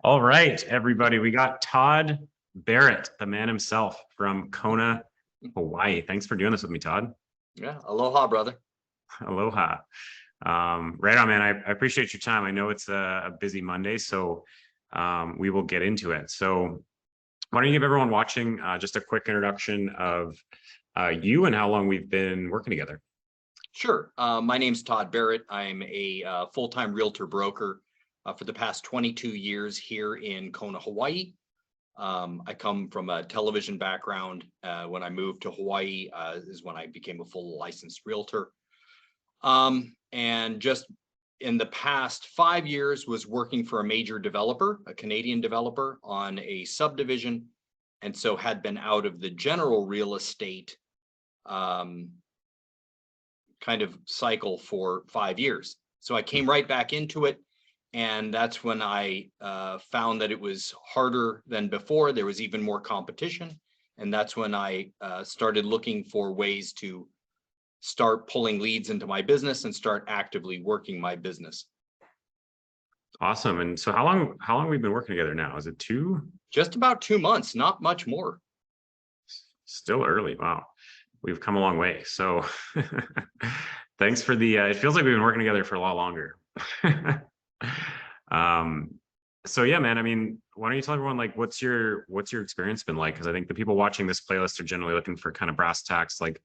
All right, everybody. We got Todd Barrett, the man himself from Kona, Hawaii. Thanks for doing this with me, Todd. Yeah, aloha, brother. Aloha. Right on, man. I appreciate your time. I know it's a busy Monday, so we will get into it. So why don't you give everyone watching just a quick introduction of you and how long we've been working together? Sure. My name's Todd Barrett. I'm a full-time realtor broker for the past 22 years here in Kona, Hawaii. I come from a television background. When I moved to Hawaii is when I became a full licensed realtor. And just in the past 5 years was working for a major developer, a Canadian developer, on a subdivision, and so had been out of the general real estate kind of cycle for 5 years. So I came right back into it. And that's when I found that it was harder than before. There was even more competition. And that's when I started looking for ways to start pulling leads into my business and start actively working my business. Awesome. And so how long we've been working together now? Is it 2? Just about 2 months, not much more. Still early. Wow. We've come a long way. So thanks for the, it feels like we've been working together for a lot longer. So yeah, man, I mean, why don't you tell everyone, like, what's your experience been like? Because I think the people watching this playlist are generally looking for kind of brass tacks, like,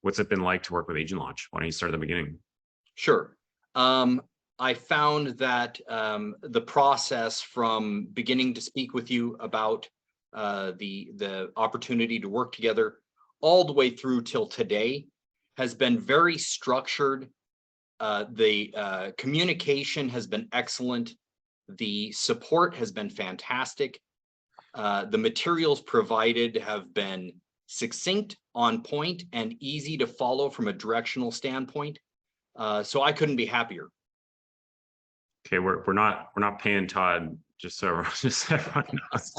what's it been like to work with Agent Launch? Why don't you start at the beginning? Sure. I found that the process from beginning to speak with you about the opportunity to work together all the way through till today has been very structured. The communication has been excellent. The support has been fantastic. The materials provided have been succinct, on point, and easy to follow from a directional standpoint. So I couldn't be happier. Okay, we're not paying Todd, just so everyone knows.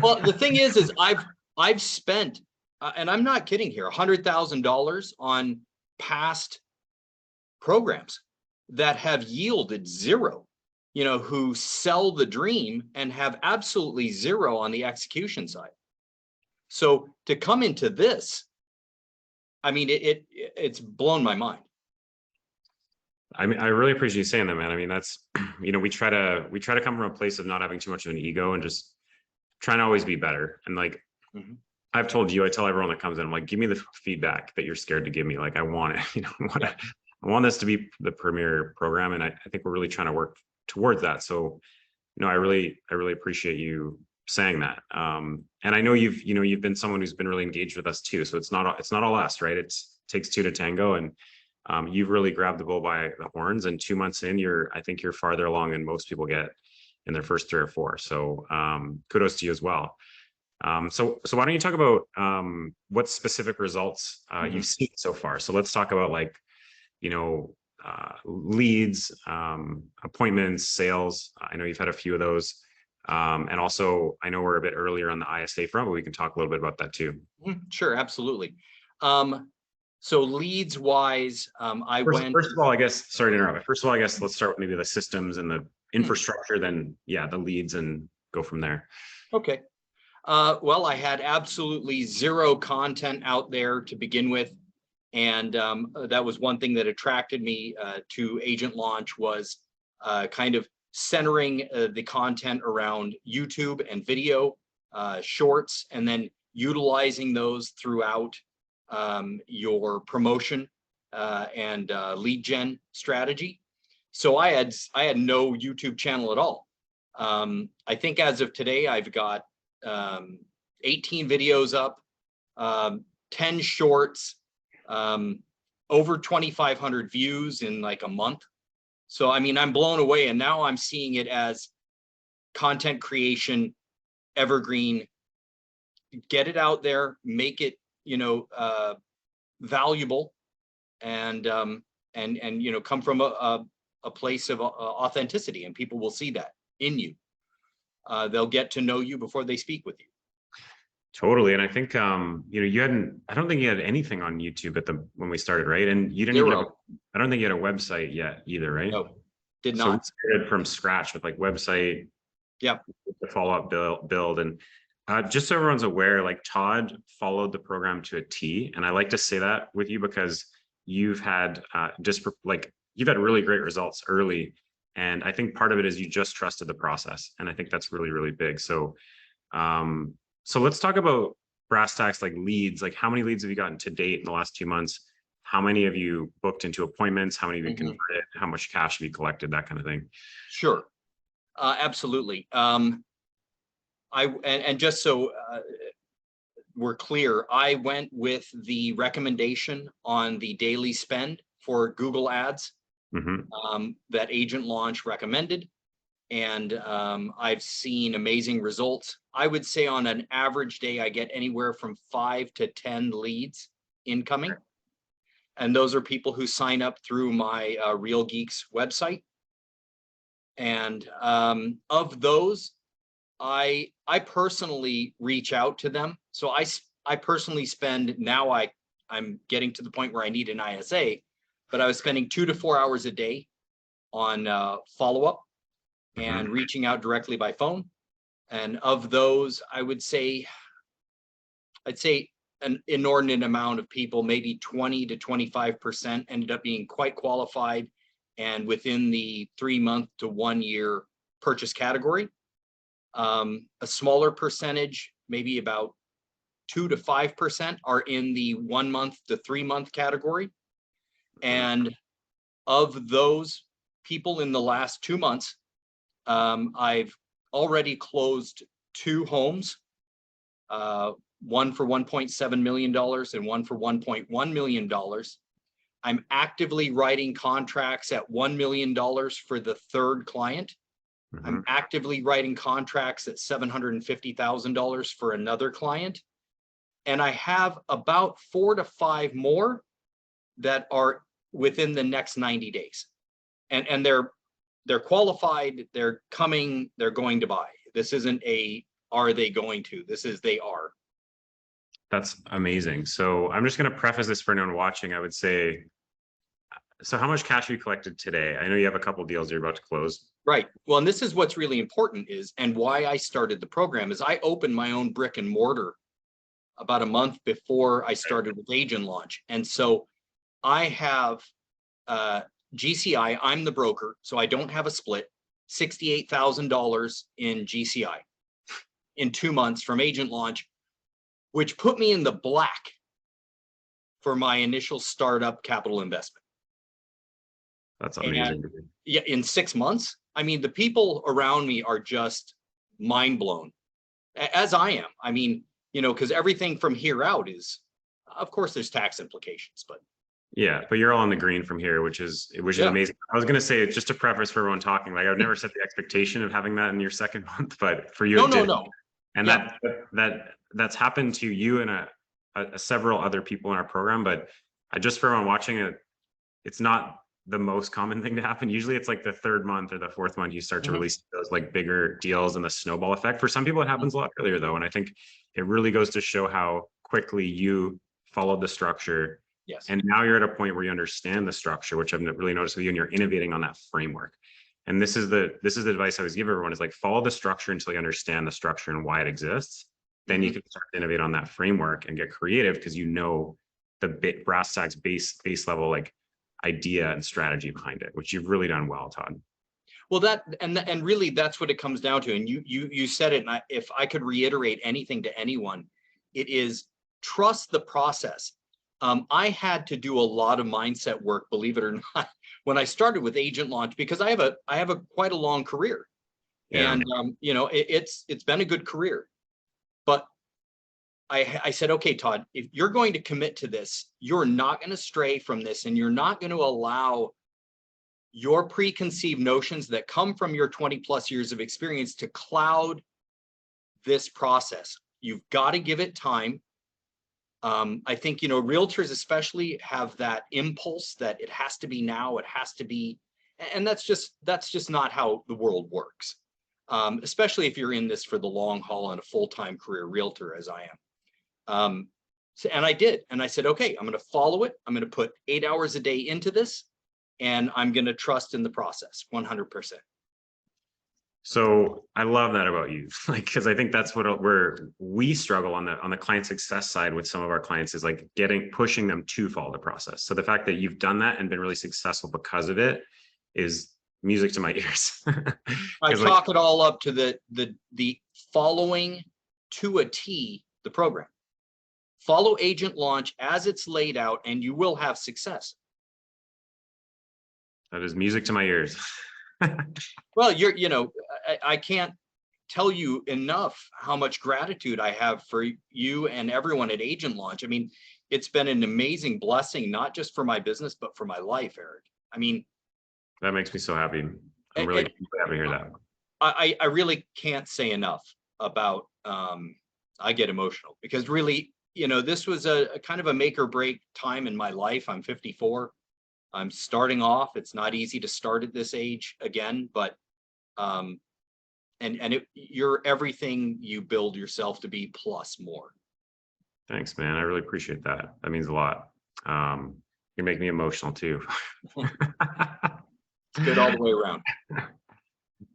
Well, the thing is I've spent, and I'm not kidding here, $100,000 on past programs that have yielded zero, who sell the dream and have absolutely zero on the execution side. So to come into this, I mean, it's blown my mind. I mean, I really appreciate you saying that, man. I mean, that's, we try to come from a place of not having too much of an ego and just trying to always be better. And like, I've told you, I tell everyone that comes in, I'm like, give me the feedback that you're scared to give me. Like, I want it, I want this to be the premier program. And I think we're really trying to work towards that. So, I really appreciate you saying that. And I know you've been someone who's been really engaged with us too. So it's not all us, right? It takes two to tango, and you've really grabbed the bull by the horns. And 2 months in, I think you're farther along than most people get in their first 3 or 4. So kudos to you as well. So why don't you talk about what specific results you've seen so far? So let's talk about, like, leads, appointments, sales. I know you've had a few of those. And also, I know we're a bit earlier on the ISA front, but we can talk a little bit about that too. Sure, absolutely. So leads wise, First of all, I guess, sorry to interrupt. First of all, I guess let's start with maybe the systems and the infrastructure, then the leads, and go from there. Okay. Well, I had absolutely zero content out there to begin with. And that was one thing that attracted me to Agent Launch, was kind of centering the content around YouTube and video shorts, and then utilizing those throughout your promotion and lead gen strategy. So I had no YouTube channel at all. I think as of today, I've got 18 videos up, 10 shorts, over 2,500 views in like a month. So, I mean, I'm blown away. And now I'm seeing it as content creation, evergreen. Get it out there, make it, valuable, and come from a place of authenticity, and people will see that in you. They'll get to know you before they speak with you. Totally. And I think, I don't think you had anything on YouTube when we started, right? And you didn't even I don't think you had a website yet either, right? No. Did So we not. started from scratch with like website, Yep. the follow-up build. And just so everyone's aware, like Todd followed the program to a T. And I like to say that with you because you've had you've had really great results early. And I think part of it is you just trusted the process. And I think that's really, really big. So so let's talk about brass tacks, like leads. Like how many leads have you gotten to date in the last 2 months? How many have you booked into appointments? How many have you converted? How much cash have you collected? That kind of thing. Sure. Absolutely. And just so we're clear, I went with the recommendation on the daily spend for Google Ads that Agent Launch recommended. And I've seen amazing results. I would say on an average day, I get anywhere from 5 to 10 leads incoming. And those are people who sign up through my Real Geeks website. And of those, I personally reach out to them. So I personally spend, now I'm getting to the point where I need an ISA, but I was spending 2 to 4 hours a day on follow-up and reaching out directly by phone. And of those, I'd say an inordinate amount of people, maybe 20 to 25% ended up being quite qualified and within the 3-month to 1 year purchase category. A smaller percentage, maybe about 2 to 5%, are in the 1 month to 3 month category. And of those people in the last 2 months, I've already closed 2 homes, one for $1.7 million and one for $1.1 million. I'm actively writing contracts at $1 million for the 3rd client. I'm actively writing contracts at $750,000 for another client. And I have about 4 to 5 more that are within the next 90 days. And they're qualified, they're coming, they're going to buy. This isn't a, are they going to? This is, they are. That's amazing. So I'm just going to preface this for anyone watching. I would say, so how much cash have you collected today? I know you have a couple deals you're about to close. Right. Well, and this is what's really important is, and why I started the program is I opened my own brick and mortar about a month before I started with Agent Launch. And so I have GCI, I'm the broker, so I don't have a split, $68,000 in GCI in 2 months from Agent Launch, which put me in the black for my initial startup capital investment. That's amazing. And yeah, in 6 months, I mean, the people around me are just mind blown, as I am. I mean, you know, because everything from here out is, of course, there's tax implications, but yeah, but you're all on the green from here, which is amazing. I was going to say, just to preface for everyone talking, like I would never set the expectation of having that in your 2nd month, but for you, it did. And that's happened to you and several other people in our program. But just for everyone watching it, it's not the most common thing to happen. Usually it's like the 3rd month or the 4th month you start to release those like bigger deals and the snowball effect. For some people, it happens a lot earlier though. And I think it really goes to show how quickly you followed the structure. Yes. And now you're at a point where you understand the structure, which I've really noticed with you, and you're innovating on that framework. And this is the advice I always give everyone is like, follow the structure until you understand the structure and why it exists. Then you can start to innovate on that framework and get creative because you know the brass tacks base level like idea and strategy behind it, which you've really done well, Todd. Well, and really that's what it comes down to. And you said it, and if I could reiterate anything to anyone, it is trust the process. I had to do a lot of mindset work, believe it or not, when I started with Agent Launch, because I have a quite a long career. Yeah. And you know, it's been a good career. But I said, okay, Todd, if you're going to commit to this, you're not going to stray from this, and you're not going to allow your preconceived notions that come from your 20+ years of experience to cloud this process. You've got to give it time. I think, you know, realtors especially have that impulse that it has to be now, it has to be, and that's just not how the world works. Especially if you're in this for the long haul and a full-time career realtor as I am. And I did, and I said, okay, I'm going to follow it. I'm going to put 8 hours a day into this. and I'm going to trust in the process 100%. So I love that about you, like, because I think that's what we struggle on the client success side with some of our clients, is like pushing them to follow the process. So the fact that you've done that and been really successful because of it is music to my ears. I chalk it all up to the following to a T the program. Follow agent launch as it's laid out, and you will have success. That is music to my ears. Well, I can't tell you enough how much gratitude I have for you and everyone at Agent Launch. I mean, it's been an amazing blessing, not just for my business, but for my life, Eric. I mean, that makes me so happy. I'm really happy to hear that. I really can't say enough about, I get emotional because really, this was a kind of a make or break time in my life. I'm 54. I'm starting off. It's not easy to start at this age again, but you're everything you build yourself to be plus more. Thanks, man. I really appreciate that. That means a lot. You make me emotional too. It's good all the way around.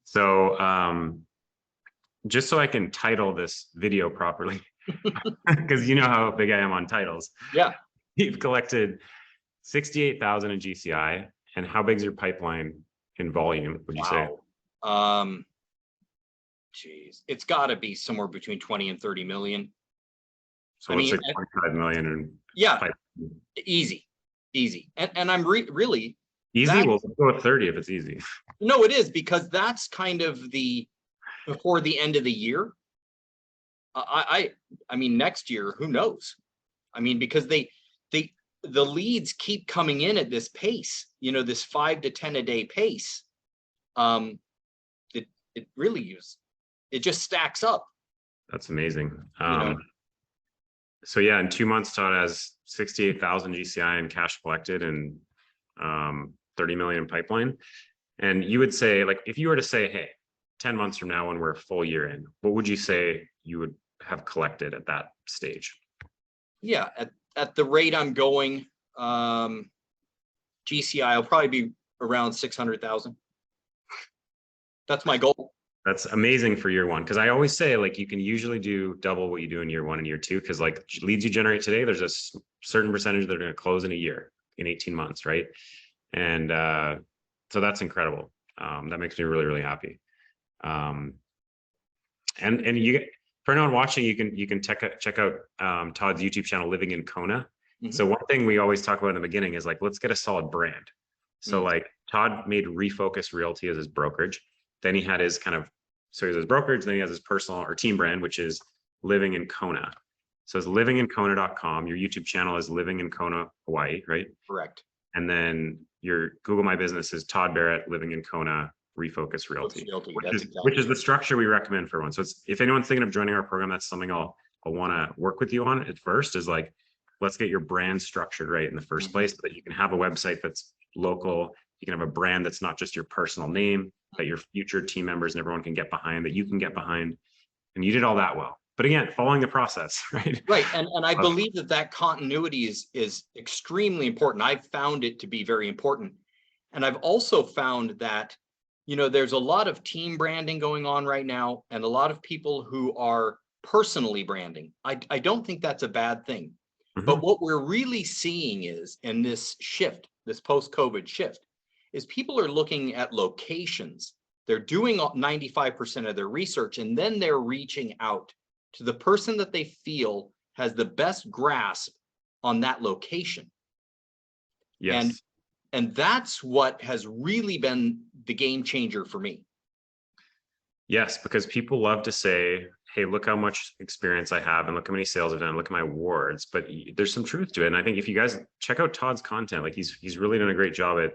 So just so I can title this video properly, because you know how big I am on titles. Yeah. You've collected 68,000 in GCI, and how big is your pipeline in volume, would you say? Geez, it's got to be somewhere between 20 and 30 million. So let's say 25 million. And yeah, easy. And I'm really easy. We'll go with 30 if it's easy. No, it is, because that's kind of before the end of the year. I mean, next year, who knows? I mean, because the leads keep coming in at this pace, this 5 to 10 a day pace. It really it just stacks up. That's amazing. So yeah, in 2 months, Todd has 68,000 GCI in cash collected and 30 million in pipeline. And you would say, like, if you were to say, hey, 10 months from now, when we're a full year in, what would you say you would have collected at that stage? Yeah, at the rate I'm going, GCI will probably be around 600,000. That's my goal. That's amazing for year one. Cause I always say, like, you can usually do double what you do in year 1 and year 2. Cause like leads you generate today, there's a certain percentage that are going to close in a year, in 18 months. Right. And, so that's incredible. That makes me really, really happy. And you, for anyone watching, you can check out Todd's YouTube channel, Living in Kona. Mm-hmm. So one thing we always talk about in the beginning is like, let's get a solid brand. So like Todd made Refocus Realty as his brokerage. Then he had his so he has his brokerage, then he has his personal or team brand, which is Living in Kona. So it's livinginkona.com. Your YouTube channel is Living in Kona, Hawaii, right? Correct. And then your Google My Business is Todd Barrett, Living in Kona, Refocus Realty, which is the structure we recommend for one. So if anyone's thinking of joining our program, that's something I'll want to work with you on at first, is like, let's get your brand structured right in the first place, so that you can have a website that's local. You can have a brand that's not just your personal name, that your future team members and everyone can get behind, that you can get behind. And you did all that well. But again, following the process, right? Right. And I believe that continuity is extremely important. I've found it to be very important. And I've also found that, there's a lot of team branding going on right now, and a lot of people who are personally branding. I don't think that's a bad thing. Mm-hmm. But what we're really seeing is, in this shift, this post-COVID shift, is people are looking at locations. They're doing 95% of their research, and then they're reaching out to the person that they feel has the best grasp on that location. Yes. And that's what has really been the game changer for me. Yes, because people love to say, hey, look how much experience I have, and look how many sales I've done, look at my awards, but there's some truth to it. And I think if you guys check out Todd's content, like he's really done a great job at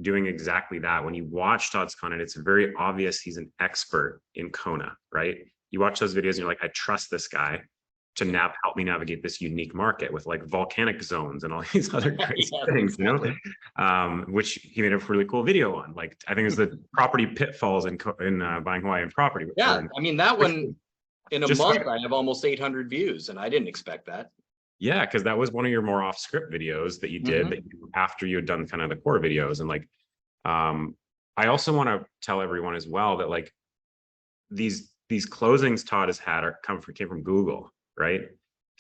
doing exactly that. When you watch Todd's content, it's very obvious he's an expert in Kona, right? You watch those videos and you're like, I trust this guy to help me navigate this unique market with like volcanic zones and all these other crazy things, exactly. Which he made a really cool video on. Like, I think it's the property pitfalls in buying Hawaiian property. Yeah, I mean, that one, in a month, I have almost 800 views, and I didn't expect that. Yeah, because that was one of your more off script videos that you did after you had done kind of the core videos. And like, I also want to tell everyone as well that like these closings Todd has had came from Google, right?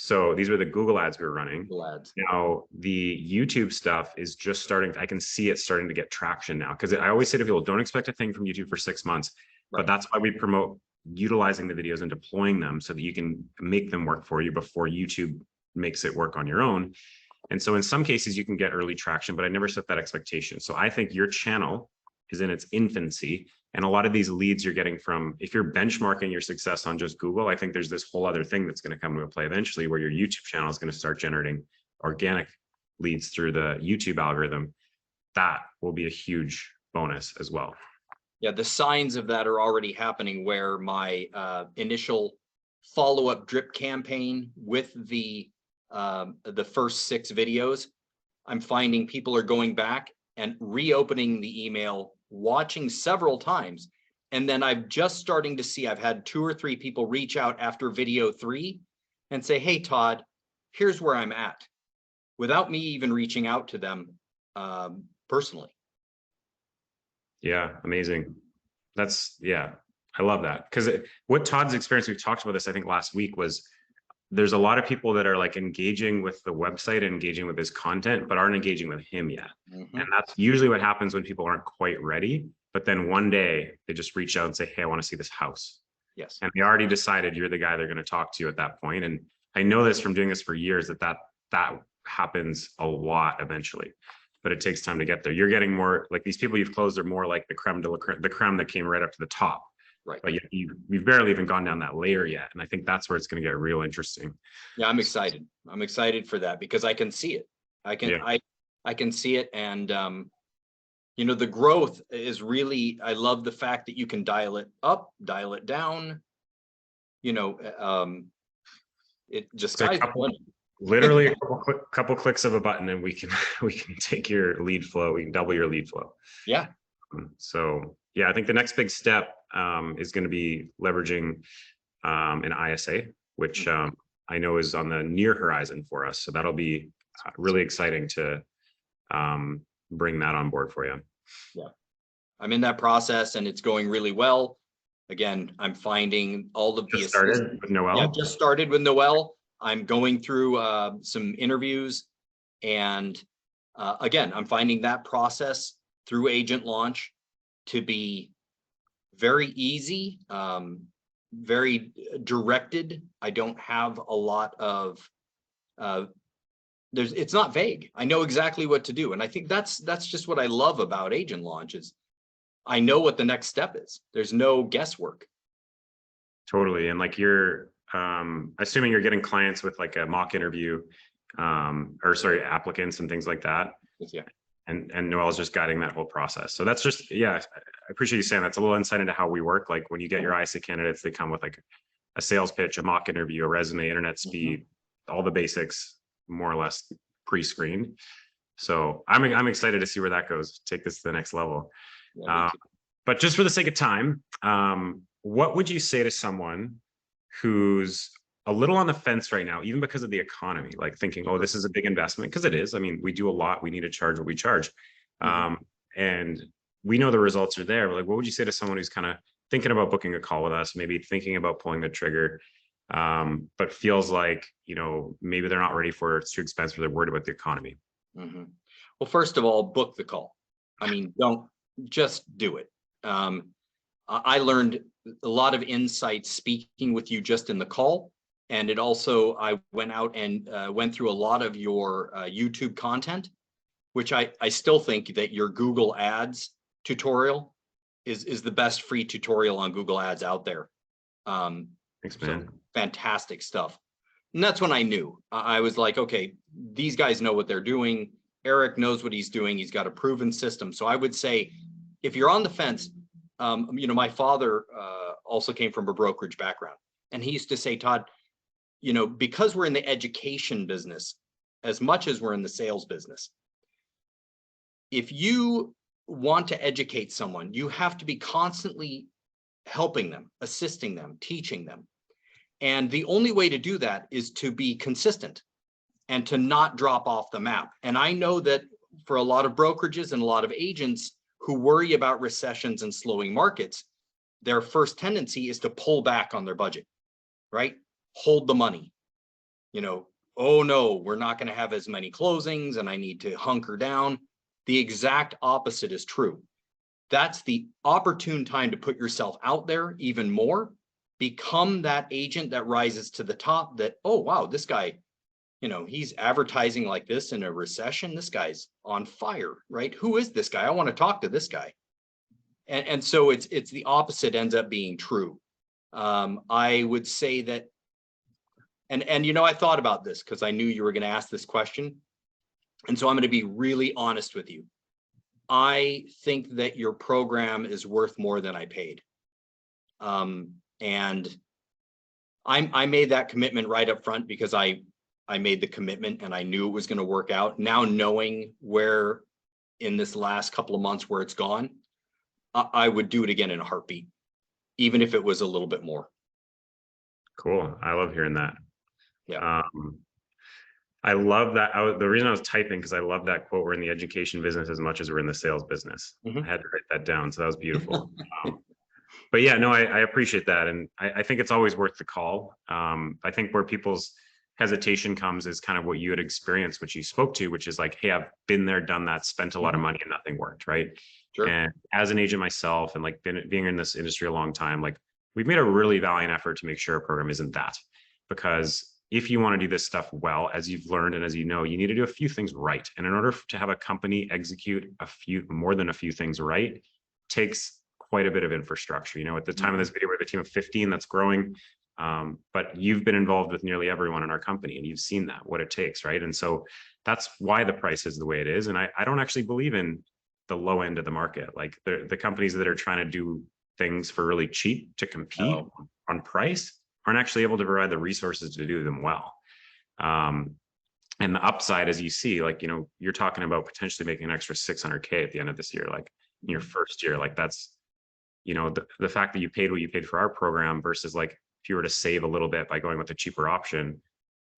So these were the Google ads we were running. Google ads. Now the YouTube stuff is just starting. I can see it starting to get traction now, because I always say to people, don't expect a thing from YouTube for 6 months, but that's why we promote utilizing the videos and deploying them so that you can make them work for you before YouTube makes it work on your own. And so in some cases you can get early traction, but I never set that expectation. So I think your channel is in its infancy. And a lot of these leads you're getting from, if you're benchmarking your success on just Google, I think there's this whole other thing that's going to come into play eventually, where your YouTube channel is going to start generating organic leads through the YouTube algorithm. That will be a huge bonus as well. Yeah, the signs of that are already happening, where my initial follow-up drip campaign with the first 6 videos, I'm finding people are going back and reopening the email, watching several times. And then I'm just starting to see, I've had 2 or 3 people reach out after video 3 and say, hey, Todd, here's where I'm at, without me even reaching out to them personally. Yeah, amazing. Yeah, I love that. Because what Todd's experience, we've talked about this, I think last week, was there's a lot of people that are like engaging with the website, engaging with his content, but aren't engaging with him yet. And that's usually what happens when people aren't quite ready. But then one day they just reach out and say, hey, I want to see this house. Yes. And they already decided you're the guy they're going to talk to at that point. And I know this from doing this for years, that happens a lot eventually, but it takes time to get there. You're getting more like these people you've closed are more like the creme de la creme, the creme that came right up to the top. Right. But we've barely even gone down that layer yet. And I think that's where it's going to get real interesting. Yeah, I'm excited. I'm excited for that, because I can see it. I can see it. And, you know, the growth is really, I love the fact that you can dial it up, dial it down. You know, it just literally a couple clicks of a button and we can take your lead flow. We can double your lead flow. Yeah. So yeah, I think the next big step is going to be leveraging an ISA, which I know is on the near horizon for us. So that'll be really exciting to bring that on board for you. Yeah, I'm in that process and it's going really well. Again, I'm finding all of the just started with Noel. Yeah, just started with Noel. I'm going through some interviews, and again, I'm finding that process through agent launch to be very easy, very directed. I don't have a lot of it's not vague. I know exactly what to do. And I think that's just what I love about agent launches. I know what the next step is. There's no guesswork. Totally. And like you're assuming you're getting clients with like a mock interview, or sorry, applicants and things like that. Yeah. And Noel's just guiding that whole process. So that's just, yeah, I appreciate you saying that's a little insight into how we work. Like when you get your ISA candidates, they come with like a sales pitch, a mock interview, a resume, internet speed, all the basics, more or less pre-screened. So I'm excited to see where that goes. Take this to the next level. Yeah, but just for the sake of time, what would you say to someone who's a little on the fence right now, even because of the economy, like thinking, oh, this is a big investment? Because it is. I mean, we do a lot. We need to charge what we charge. And we know the results are there. But like, what would you say to someone who's kind of thinking about booking a call with us, maybe thinking about pulling the trigger, but feels like, you know, maybe they're not ready for it, it's too expensive, they're worried about the economy? Well, first of all, book the call. I mean, don't just do it. I learned a lot of insights speaking with you just in the call. And it also, I went out and went through a lot of your YouTube content, which I still think that your Google Ads tutorial is the best free tutorial on Google Ads out there. Thanks, man. So fantastic stuff. And that's when I knew. I was like, okay, these guys know what they're doing. Eric knows what he's doing. He's got a proven system. So I would say, if you're on the fence, you know, my father also came from a brokerage background, and he used to say, Todd, you know, because we're in the education business as much as we're in the sales business, if you want to educate someone, you have to be constantly helping them, assisting them, teaching them. And the only way to do that is to be consistent. and to not drop off the map. And I know that for a lot of brokerages and a lot of agents who worry about recessions and slowing markets, their first tendency is to pull back on their budget, right? Hold the money. You know, oh no, we're not going to have as many closings and I need to hunker down. The exact opposite is true. That's the opportune time to put yourself out there even more. Become that agent that rises to the top that, oh wow, this guy, you know, he's advertising like this in a recession. This guy's on fire, right? Who is this guy? I want to talk to this guy. And so it's the opposite ends up being true. I would say that, and you know, I thought about this because I knew you were going to ask this question. And so I'm going to be really honest with you. I think that your program is worth more than I paid. And I made that commitment right up front because I made the commitment and I knew it was going to work out. Now knowing where in this last couple of months where it's gone, I would do it again in a heartbeat, even if it was a little bit more. Cool. I love hearing that. Yeah. I love that. The reason I was typing, because I love that quote, we're in the education business as much as we're in the sales business. I had to write that down. So that was beautiful. But yeah, no, I appreciate that. And I think it's always worth the call. I think where people's hesitation comes is kind of what you had experienced, which you spoke to, which is like, hey, I've been there, done that, spent a lot of money and nothing worked, right? Sure. And as an agent myself and like being in this industry a long time, like we've made a really valiant effort to make sure our program isn't that. Because if you want to do this stuff well, as you've learned and as you know, you need to do a few things right. And in order to have a company execute more than a few things right, takes quite a bit of infrastructure. You know, at the time of this video, we have a team of 15 that's growing. But you've been involved with nearly everyone in our company and you've seen that, what it takes, right? And so that's why the price is the way it is. And I don't actually believe in the low end of the market. Like the companies that are trying to do things for really cheap to compete on price aren't actually able to provide the resources to do them well. And the upside, as you see, like, you know, you're talking about potentially making an extra 600K at the end of this year, like in your first year, like that's, you know, the fact that you paid what you paid for our program versus like, if you were to save a little bit by going with a cheaper option,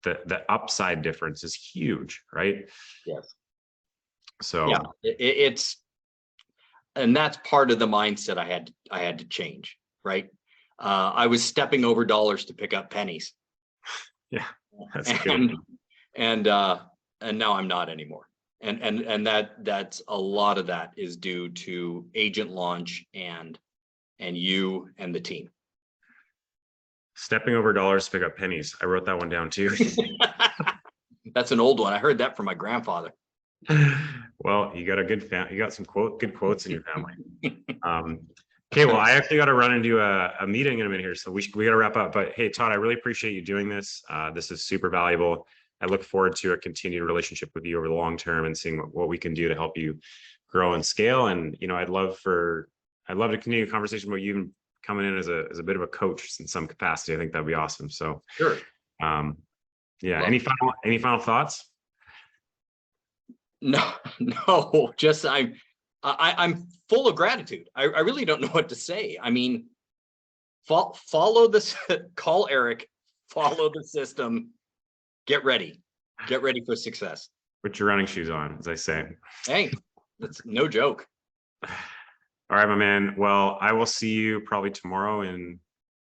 the upside difference is huge, right? Yes. So yeah, it's, and that's part of the mindset I had to change, right? I was stepping over dollars to pick up pennies. Yeah, that's good. And now I'm not anymore. And that's a lot of that is due to agent launch and you and the team. Stepping over dollars to pick up pennies. I wrote that one down too. That's an old one. I heard that from my grandfather. Well, you got a good you got some good quotes in your family. Okay, well, I actually got to run and do a meeting in a minute here, so we got to wrap up. But hey, Todd, I really appreciate you doing this. This is super valuable. I look forward to a continued relationship with you over the long term and seeing what we can do to help you grow and scale. And you know, I'd love to continue a conversation about you even coming in as a bit of a coach in some capacity. I think that'd be awesome. So sure. Yeah. Any final thoughts? No, just I'm full of gratitude. I really don't know what to say. I mean, follow this, call Eric, follow the system, get ready for success. Put your running shoes on, as I say. Hey, that's no joke. All right, my man. Well, I will see you probably tomorrow in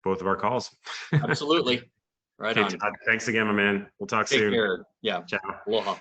both of our calls. Absolutely. Right on. Todd, thanks again, my man. We'll talk soon. Take care. Yeah. Ciao. Aloha.